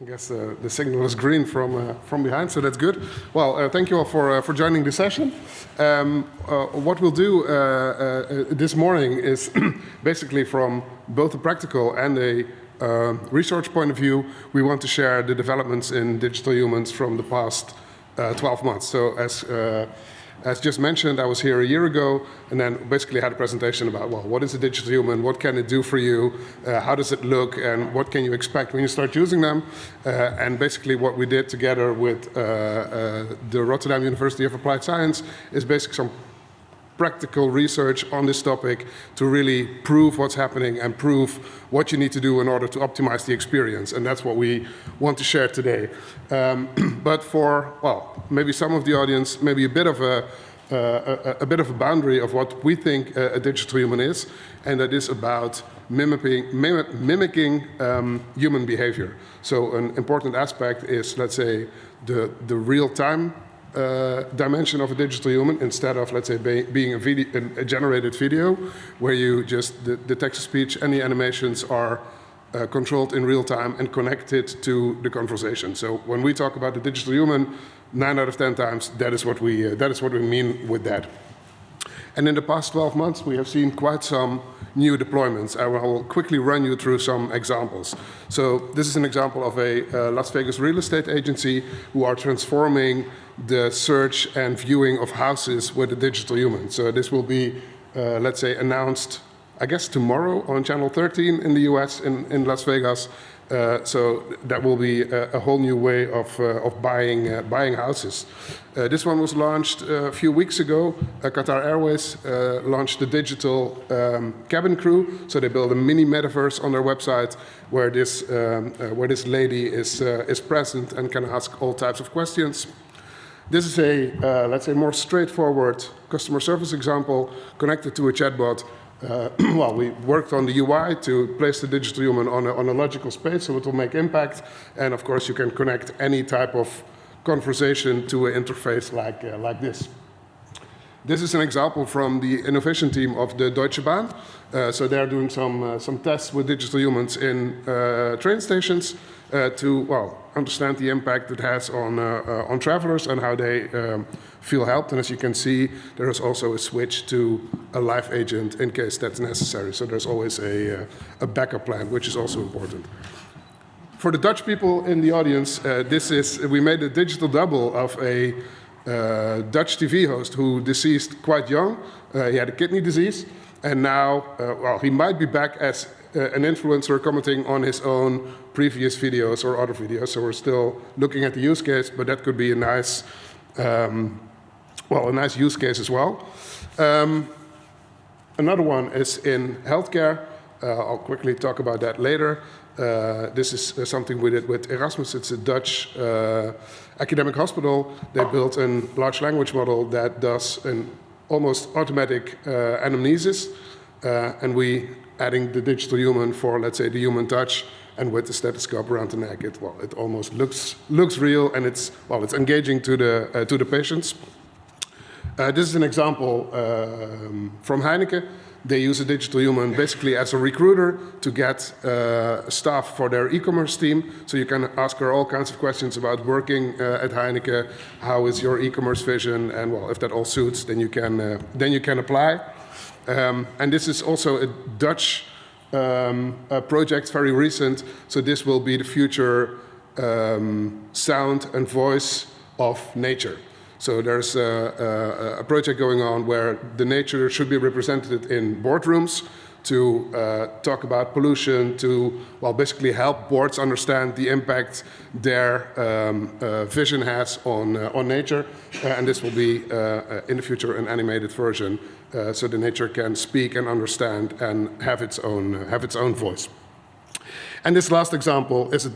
I guess the signal is green from behind, so that's good. Well, thank you all for joining the session. What we'll do this morning is basically from both a practical and a research point of view, we want to share the developments in digital humans from the past 12 months. So as just mentioned, I was here a year ago and then basically had a presentation about, well, what is a digital human, what can it do for you, how does it look, and what can you expect when you start using them. And basically what we did together with the Rotterdam University of Applied Science is basically some practical research on this topic to really prove what's happening and prove what you need to do in order to optimize the experience. And that's what we want to share today. But for, well, maybe some of the audience, maybe a bit of a boundary of what we think a digital human is, and that is about mimicking human behavior. So an important aspect is, let's say, the real-time dimension of a digital human instead of, let's say, being a generated video where you just, the text-to-speech and the animations are controlled in real time and connected to the conversation. So when we talk about the digital human, 9 out of 10 times, that is what we mean with that. And in the past 12 months, we have seen quite some new deployments. I will quickly run you through some examples. So this is an example of a Las Vegas real estate agency who are transforming the search and viewing of houses with a digital human. So this will be, let's say, announced, I guess, tomorrow on Channel 13 in the US in Las Vegas. So that will be a whole new way of buying houses. This one was launched a few weeks ago. Qatar Airways launched the digital cabin crew. So they build a mini metaverse on their website where this lady is present and can ask all types of questions. This is a, let's say, more straightforward customer service example connected to a chatbot. Well, we worked on the UI to place the digital human on a logical space, so it will make impact. And of course, you can connect any type of conversation to an interface like this. This is an example from the innovation team of the Deutsche Bahn. So they're doing some tests with digital humans in train stations to, well, understand the impact it has on travelers and how they feel helped. And as you can see, there is also a switch to a live agent in case that's necessary. So there's always a backup plan, which is also important. For the Dutch people in the audience, we made a digital double of a Dutch TV host who deceased quite young. He had a kidney disease, and now, well, he might be back as an influencer commenting on his own previous videos or other videos. So we're still looking at the use case, but that could be a nice, a nice use case as well. Another one is in healthcare. I'll quickly talk about that later. This is something we did with Erasmus. It's a Dutch academic hospital. They built a large language model that does an almost automatic anamnesis, and we adding the digital human for, let's say, the human touch, and with the stethoscope around the neck, it almost looks real, and it's engaging to the patients. This is an example from Heineken. They use a digital human basically as a recruiter to get staff for their e-commerce team. So you can ask her all kinds of questions about working at Heineken. How is your e-commerce vision? And well, if that all suits, then you can apply. And this is also a Dutch project, very recent. So this will be the future sound and voice of nature. So there's a project going on where the nature should be represented in boardrooms to talk about pollution, to, well, basically help boards understand the impact their vision has on nature. And this will be, in the future, an animated version, so the nature can speak and understand and have its own voice. And this last example is a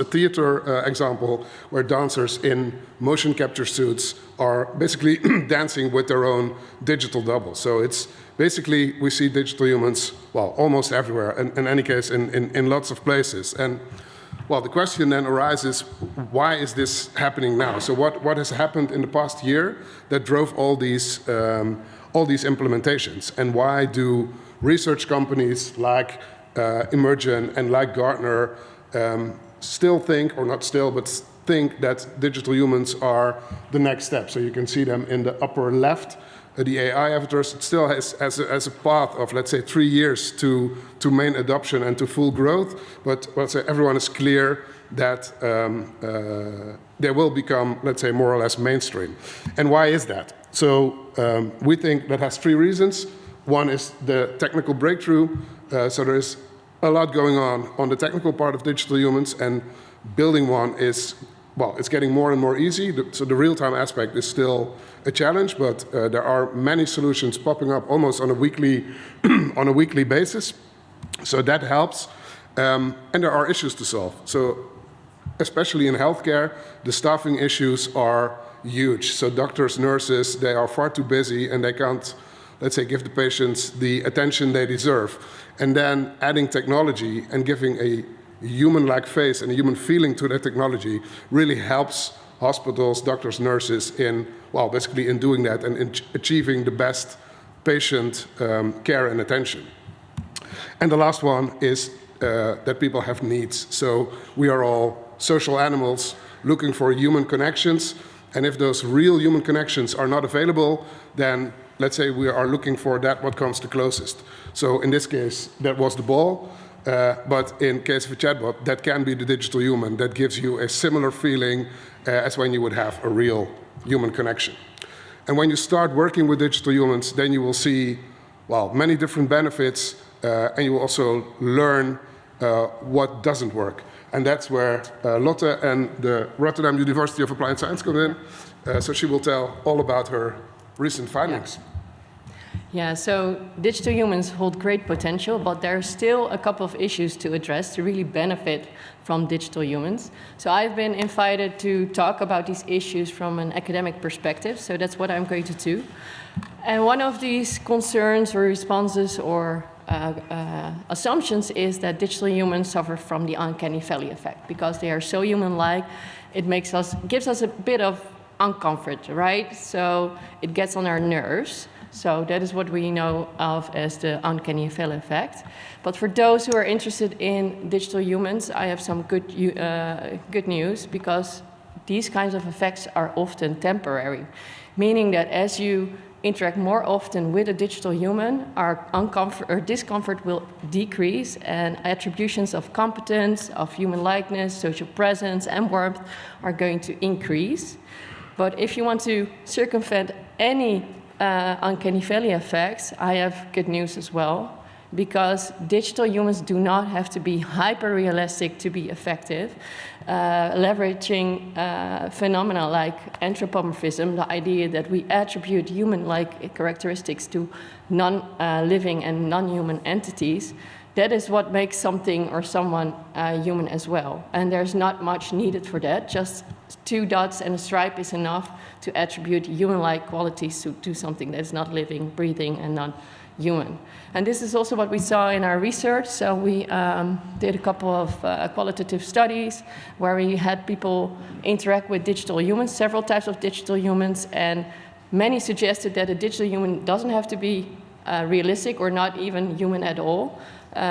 theater example where dancers in motion capture suits are basically dancing with their own digital double. So it's basically, we see digital humans, well, almost everywhere, and in any case, in lots of places. And well, the question then arises, why is this happening now? So what has happened in the past year that drove all these implementations? And why do research companies like Emergent and like Gartner still think, or not still, but think that digital humans are the next step. So you can see them in the upper left, the AI avatars. It still has a path of, let's say, 3 years to main adoption and to full growth, but let's say everyone is clear that they will become, let's say, more or less mainstream. And why is that? So we think that has 3 reasons. One is the technical breakthrough. So there is a lot going on the technical part of digital humans, and building one is, well, it's getting more and more easy. So the real-time aspect is still a challenge, but there are many solutions popping up almost on a weekly basis. So that helps. And there are issues to solve. So especially in healthcare, the staffing issues are huge. So doctors, nurses, they are far too busy and they can't, let's say, give the patients the attention they deserve. And then adding technology and giving a human-like face and a human feeling to that technology really helps hospitals, doctors, nurses in, well, basically in doing that and in achieving the best patient care and attention. And the last one is that people have needs. So we are all social animals looking for human connections. And if those real human connections are not available, then let's say we are looking for that what comes the closest. So in this case, that was the ball. But in case of a chatbot, that can be the digital human that gives you a similar feeling as when you would have a real human connection. And when you start working with digital humans, then you will see, well, many different benefits, and you will also learn what doesn't work. And that's where Lotte and the Rotterdam University of Applied Science come in. So she will tell all about her recent findings. Yeah, so digital humans hold great potential, but there are still a couple of issues to address to really benefit from digital humans. So I've been invited to talk about these issues from an academic perspective, so that's what I'm going to do. And one of these concerns or responses or assumptions is that digital humans suffer from the uncanny valley effect. Because they are so human-like, it gives us a bit of uncomfort, right? So it gets on our nerves. So that is what we know of as the uncanny valley effect. But for those who are interested in digital humans, I have some good news, because these kinds of effects are often temporary, meaning that as you interact more often with a digital human, our discomfort will decrease, and attributions of competence, of human likeness, social presence, and warmth are going to increase. But if you want to circumvent any uncanny valley effects, I have good news as well, because digital humans do not have to be hyper-realistic to be effective. Leveraging phenomena like anthropomorphism, the idea that we attribute human-like characteristics to non-living and non-human entities, that is what makes something or someone human as well. And there's not much needed for that. Just 2 dots and a stripe is enough to attribute human-like qualities to something that is not living, breathing, and non-human. And this is also what we saw in our research. So we did a couple of qualitative studies where we had people interact with digital humans, several types of digital humans, and many suggested that a digital human doesn't have to be realistic or not even human at all.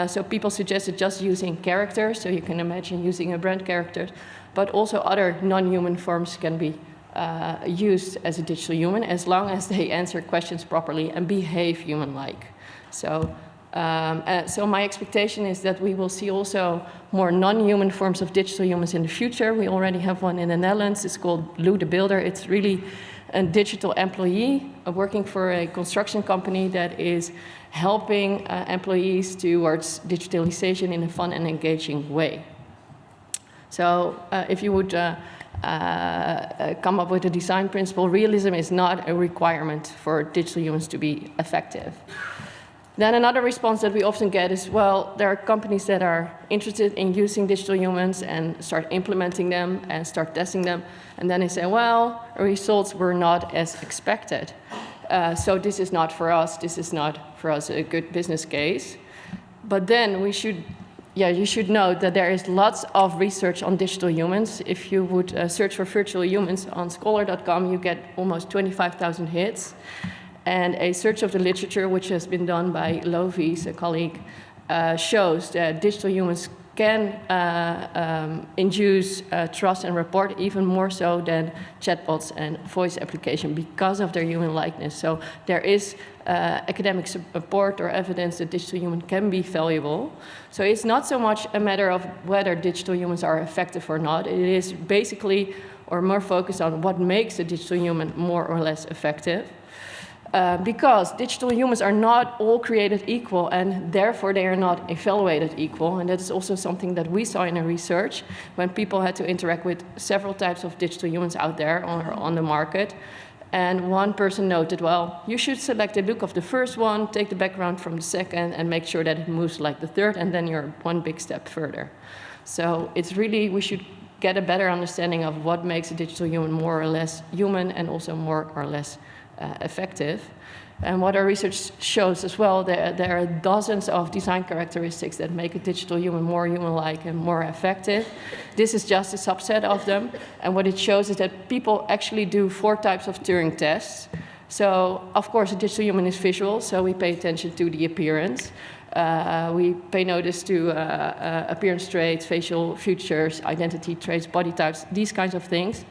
So people suggested just using characters, so you can imagine using a brand character, but also other non-human forms can be used as a digital human as long as they answer questions properly and behave human-like. So my expectation is that we will see also more non-human forms of digital humans in the future. We already have one in the Netherlands. It's called Lou the Builder. It's really a digital employee working for a construction company that is helping employees towards digitalization in a fun and engaging way. So if you would come up with a design principle, realism is not a requirement for digital humans to be effective. Then another response that we often get is, well, there are companies that are interested in using digital humans and start implementing them and start testing them. And then they say, well, results were not as expected. So this is not for us. This is not for us a good business case. But then you should know that there is lots of research on digital humans. If you would search for virtual humans on scholar.com, you get almost 25,000 hits. And a search of the literature, which has been done by Lovi's, a colleague, shows that digital humans can induce trust and rapport even more so than chatbots and voice application because of their human likeness. So there is academic support or evidence that digital human can be valuable. So it's not so much a matter of whether digital humans are effective or not. It is basically or more focused on what makes a digital human more or less effective. Because digital humans are not all created equal, and therefore they are not evaluated equal. And that is also something that we saw in our research when people had to interact with several types of digital humans out there or on the market. And one person noted, well, you should select the look of the first one, take the background from the second, and make sure that it moves like the third, and then you're one big step further. So it's really, we should get a better understanding of what makes a digital human more or less human and also more or less effective. And what our research shows as well, there are dozens of design characteristics that make a digital human more human-like and more effective. This is just a subset of them. And what it shows is that people actually do 4 types of Turing tests. So, of course, a digital human is visual, so we pay attention to the appearance. We pay notice to appearance traits, facial features, identity traits, body types, these kinds of things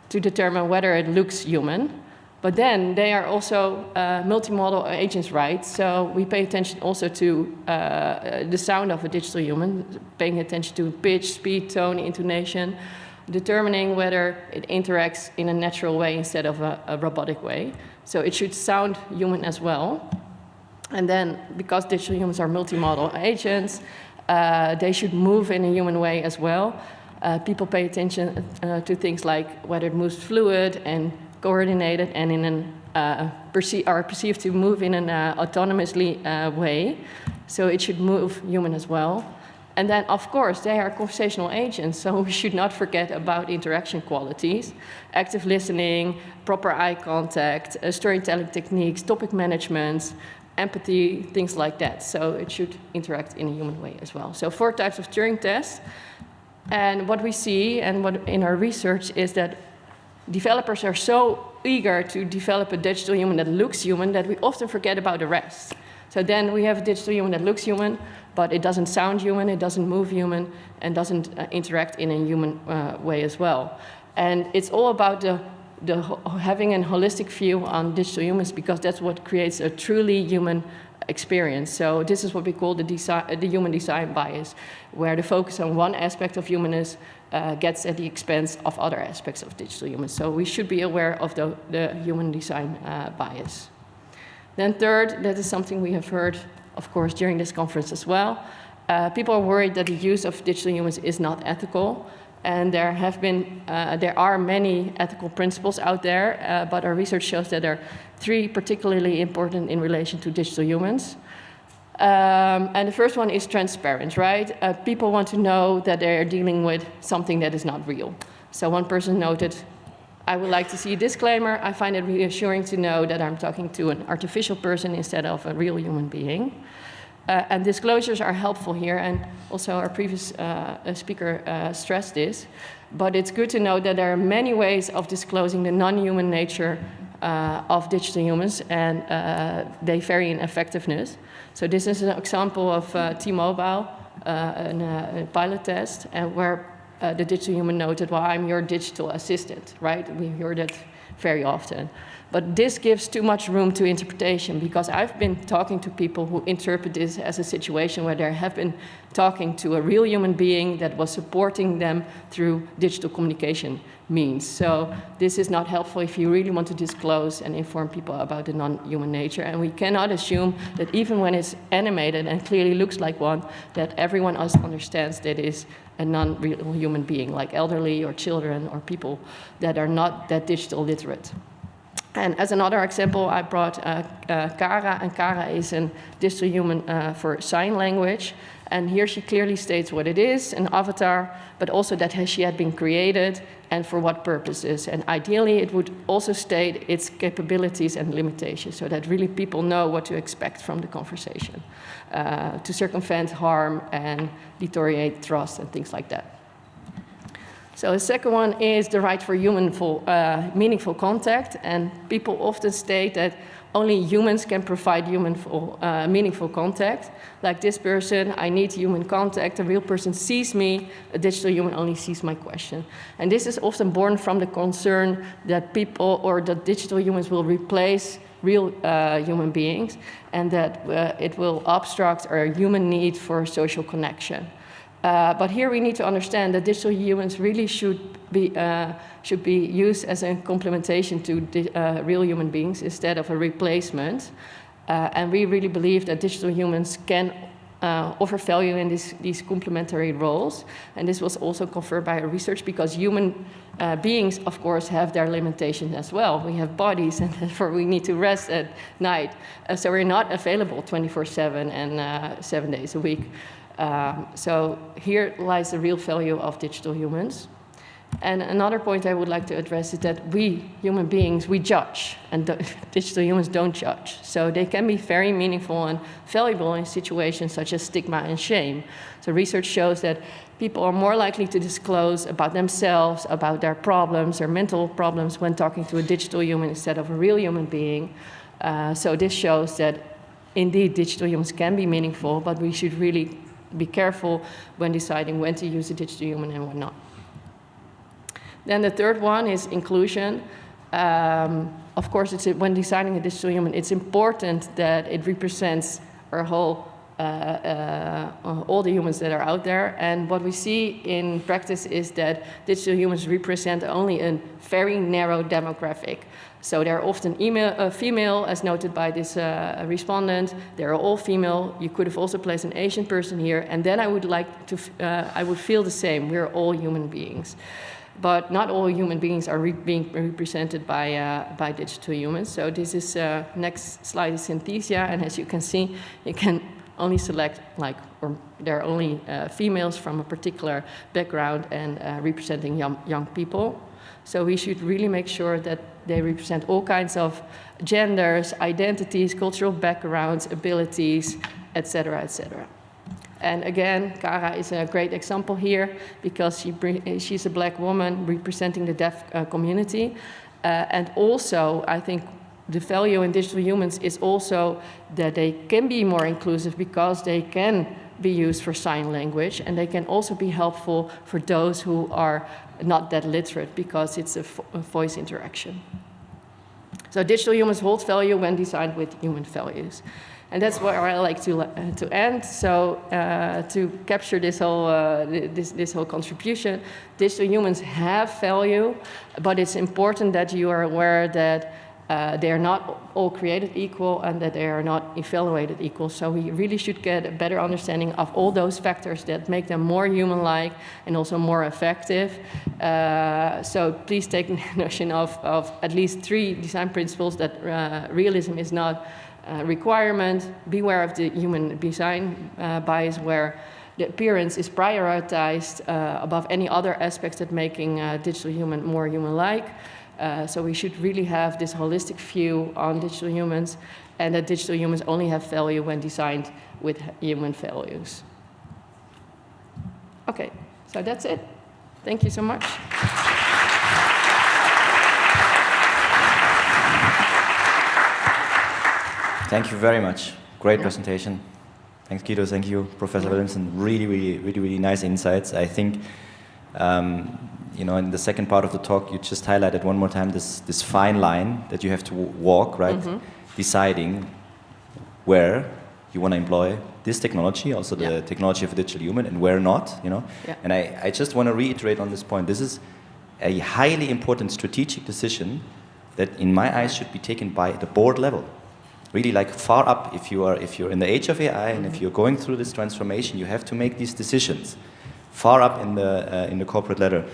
to determine whether it looks human. But then they are also multimodal agents, right? So we pay attention also to the sound of a digital human, paying attention to pitch, speed, tone, intonation, determining whether it interacts in a natural way instead of a robotic way. So it should sound human as well. And then, because digital humans are multimodal agents, they should move in a human way as well. People pay attention to things like whether it moves fluid and coordinated and in an are perceived to move in an autonomously way. So it should move human as well. And then, of course, they are conversational agents, so we should not forget about interaction qualities, active listening, proper eye contact, storytelling techniques, topic management, empathy, things like that. So it should interact in a human way as well. So 4 types of Turing tests. And what we see, and what in our research, is that developers are so eager to develop a digital human that looks human that we often forget about the rest. So then we have a digital human that looks human, but it doesn't sound human, it doesn't move human, and doesn't interact in a human way as well. And it's all about having a holistic view on digital humans, because that's what creates a truly human experience. So this is what we call the human design bias, where the focus on one aspect of humanness gets at the expense of other aspects of digital humans. So we should be aware of the human design bias. Then third, that is something we have heard, of course, during this conference as well. People are worried that the use of digital humans is not ethical. And there are many ethical principles out there, but our research shows that there are 3 particularly important in relation to digital humans. And the first one is transparent, right? People want to know that they are dealing with something that is not real. So one person noted, I would like to see a disclaimer. I find it reassuring to know that I'm talking to an artificial person instead of a real human being. And disclosures are helpful here, and also our previous speaker stressed this. But it's good to know that there are many ways of disclosing the non-human nature of digital humans, and they vary in effectiveness. So this is an example of T-Mobile, a pilot test, where the digital human noted, well, I'm your digital assistant, right? We hear that very often. But this gives too much room to interpretation, because I've been talking to people who interpret this as a situation where they have been talking to a real human being that was supporting them through digital communication means. So this is not helpful if you really want to disclose and inform people about the non-human nature. And we cannot assume that even when it's animated and clearly looks like one, that everyone else understands that it is a non-real human being, like elderly or children or people that are not that digital literate. And as another example, I brought Kara, and Kara is a digital human for sign language. And here she clearly states what it is, an avatar, but also that she had been created and for what purposes. And ideally, it would also state its capabilities and limitations, so that really people know what to expect from the conversation, to circumvent harm and deteriorate trust and things like that. So the second one is the right for meaningful contact. And people often state that, only humans can provide meaningful contact. Like this person, I need human contact. A real person sees me. A digital human only sees my question. And this is often born from the concern that people or that digital humans will replace real human beings, and that it will obstruct our human need for social connection. But here we need to understand that digital humans really should be used as a complementation to real human beings instead of a replacement. And we really believe that digital humans can offer value in these complementary roles. And this was also confirmed by our research, because human beings, of course, have their limitations as well. We have bodies, and therefore we need to rest at night. So we're not available 24/7 and 7 days a week. So here lies the real value of digital humans. And another point I would like to address is that we, human beings, we judge, and digital humans don't judge. So they can be very meaningful and valuable in situations such as stigma and shame. So research shows that people are more likely to disclose about themselves, about their problems, their mental problems, when talking to a digital human instead of a real human being. So this shows that indeed digital humans can be meaningful, but we should really be careful when deciding when to use a digital human and when not. Then the third one is inclusion. Of course, when designing a digital human, it's important that it represents our whole, all the humans that are out there. And what we see in practice is that digital humans represent only a very narrow demographic. So they're often female, as noted by this respondent. They're all female. You could have also placed an Asian person here. And then I would feel the same. We're all human beings. But not all human beings are being represented by digital humans. So this is, next slide is Synthesia, and as you can see, you can only select, or there are only females from a particular background and representing young people. So we should really make sure that they represent all kinds of genders, identities, cultural backgrounds, abilities, etc., etc. And again, Cara is a great example here, because she's a black woman representing the deaf community. And also, I think the value in digital humans is also that they can be more inclusive, because they can be used for sign language, and they can also be helpful for those who are not that literate, because it's a voice interaction. So digital humans hold value when designed with human values. And that's where I like to end. So to capture this whole contribution, digital humans have value, but it's important that you are aware that they are not all created equal, and that they are not evaluated equal. So we really should get a better understanding of all those factors that make them more human-like and also more effective. So please take notion of at least 3 design principles: that realism is not requirement. Beware of the human design bias, where the appearance is prioritized above any other aspects that making digital human more human-like. So we should really have this holistic view on digital humans, and that digital humans only have value when designed with human values. Okay, so that's it. Thank you so much. Thank you very much. Great presentation. Thanks, Guido. Thank you, Professor Willemsen. Really nice insights. I think, you know, in the second part of the talk, you just highlighted one more time this fine line that you have to walk, right? Mm-hmm. Deciding where you want to employ this technology, also the technology of a digital human, and where not, you know. Yeah. And I just want to reiterate on this point. This is a highly important strategic decision that, in my eyes, should be taken by the board level. Really, like far up. If you're in the age of AI, and if you're going through this transformation, you have to make these decisions far up in the corporate ladder.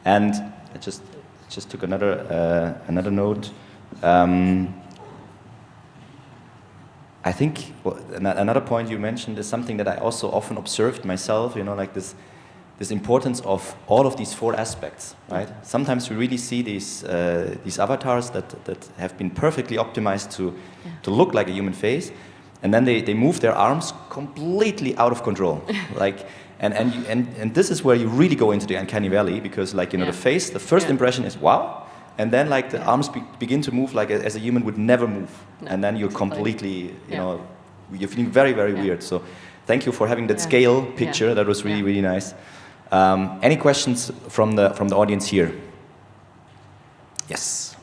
And I just took another note. I think another point you mentioned is something that I also often observed myself. You know, like this importance of all of these 4 aspects, right? Sometimes we really see these avatars that have been perfectly optimized to look like a human face, and then they move their arms completely out of control, like. And this is where you really go into the uncanny valley, because, like, you know, the face, the first impression is wow, and then like the arms begin to move like as a human would never move, No, and then you're exactly. completely, Yeah. you're feeling very, very weird. So thank you for having that scale picture. That was really, really nice. Any questions from the audience here? Yes.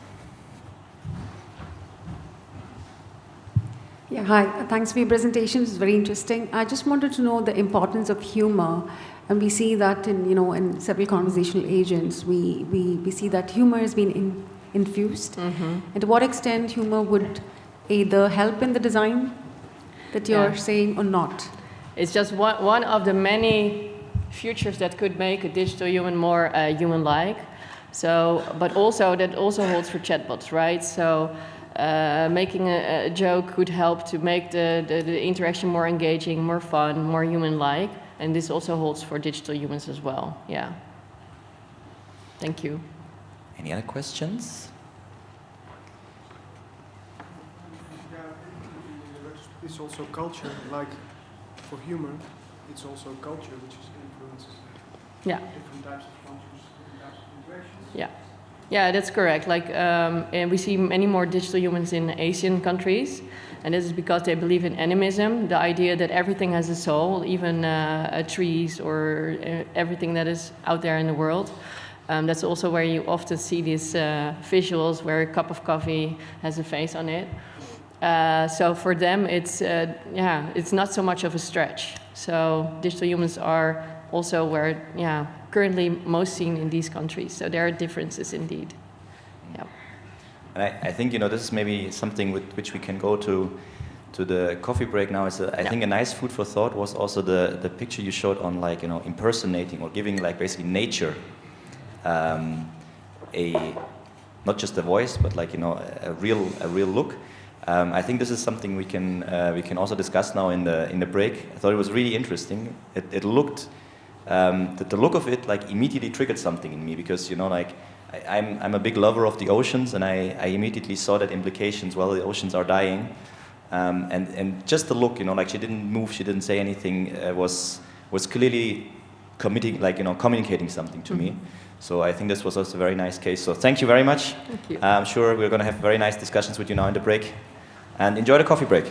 Yeah, hi. Thanks for your presentation. It's very interesting. I just wanted to know the importance of humor, and we see that in several conversational agents, we see that humor has been infused. And to what extent humor would either help in the design that you're saying or not? It's just one of the many futures that could make a digital human more human-like. So, but also that also holds for chatbots, right? So, making a joke could help to make the interaction more engaging, more fun, more human-like, and this also holds for digital humans as well. Yeah. Thank you. Any other questions? It's also culture, like for humor, it's also culture which is influences different types of functions, different types of interactions. Yeah. Yeah, that's correct. Like, and we see many more digital humans in Asian countries, and this is because they believe in animism, the idea that everything has a soul, even trees or everything that is out there in the world. That's also where you often see these visuals where a cup of coffee has a face on it. So for them, it's not so much of a stretch. So digital humans are also where, currently most seen in these countries. So there are differences indeed. Yeah. And I think this is maybe something with which we can go to the coffee break now. I think a nice food for thought was also the picture you showed on like impersonating or giving like basically nature not just a voice but like a real look. I think this is something we can also discuss now in the break. I thought it was really interesting. It looked the look of it like immediately triggered something in me because like I'm a big lover of the oceans, and I immediately saw that implications. Well, the oceans are dying, and just the look, like she didn't move, she didn't say anything, was clearly communicating something to me. So I think this was also a very nice case. So thank you very much. Thank you. I'm sure we're going to have very nice discussions with you now in the break, and enjoy the coffee break.